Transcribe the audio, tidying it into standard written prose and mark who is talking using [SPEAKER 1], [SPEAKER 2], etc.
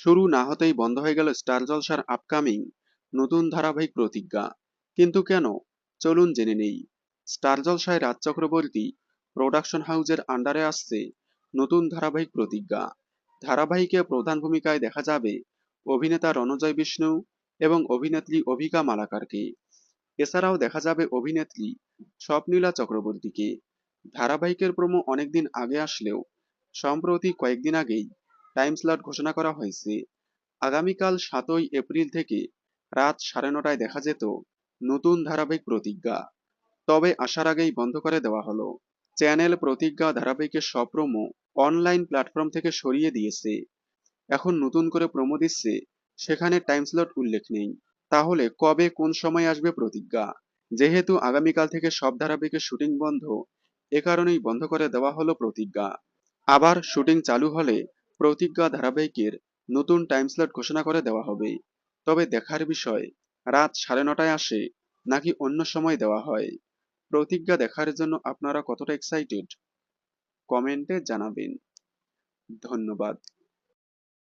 [SPEAKER 1] শুরু না হতেই বন্ধ হয়ে গেল স্টার জলসার আপকামিং নতুন ধারাবাহিক প্রতিজ্ঞা। কিন্তু কেন? চলুন জেনে নেই। স্টার জলসায় রাজ চক্রবর্তী প্রোডাকশন হাউসের আন্ডারে আসছে নতুন ধারাবাহিক প্রতিজ্ঞা। ধারাবাহিকে প্রধান ভূমিকায় দেখা যাবে অভিনেতা রণজয় বিষ্ণু এবং অভিনেত্রী অভিকা মালাকারকে। এছাড়াও দেখা যাবে অভিনেত্রী স্বপ্নীলা চক্রবর্তীকে। ধারাবাহিকের প্রোমো অনেকদিন আগে আসলেও সম্প্রতি কয়েকদিন আগেই টাইম স্লট ঘোষণা করা হয়েছে। আগামীকাল ৭ই এপ্রিল থেকে রাত ৯:৩০টায় দেখা যেত নতুন ধারাবাহিক প্রতিজ্ঞা। তবে আসার আগেই বন্ধ করে দেওয়া হলো। চ্যানেল প্রতিজ্ঞা ধারাবাহিকের সব প্রোমো অনলাইন প্ল্যাটফর্ম থেকে সরিয়ে দিয়েছে। এখন নতুন করে প্রোমো দিচ্ছে, সেখানে টাইম স্লট উল্লেখ নেই। তাহলে কবে কোন সময় আসবে প্রতিজ্ঞা? যেহেতু আগামীকাল থেকে সব ধারাবাহিকের শুটিং বন্ধ, এ কারণেই বন্ধ করে দেওয়া হলো প্রতিজ্ঞা। আবার শুটিং চালু হলে প্রতিজ্ঞা ধারাবাহিকের নতুন টাইম স্লট ঘোষণা করে দেওয়া হবে। তবে দেখার বিষয়, রাত 9:30টায় আসে নাকি অন্য সময় দেওয়া হয়। প্রতিজ্ঞা দেখার জন্য আপনারা কতটা এক্সাইটেড? কমেন্টে জানাবেন। ধন্যবাদ।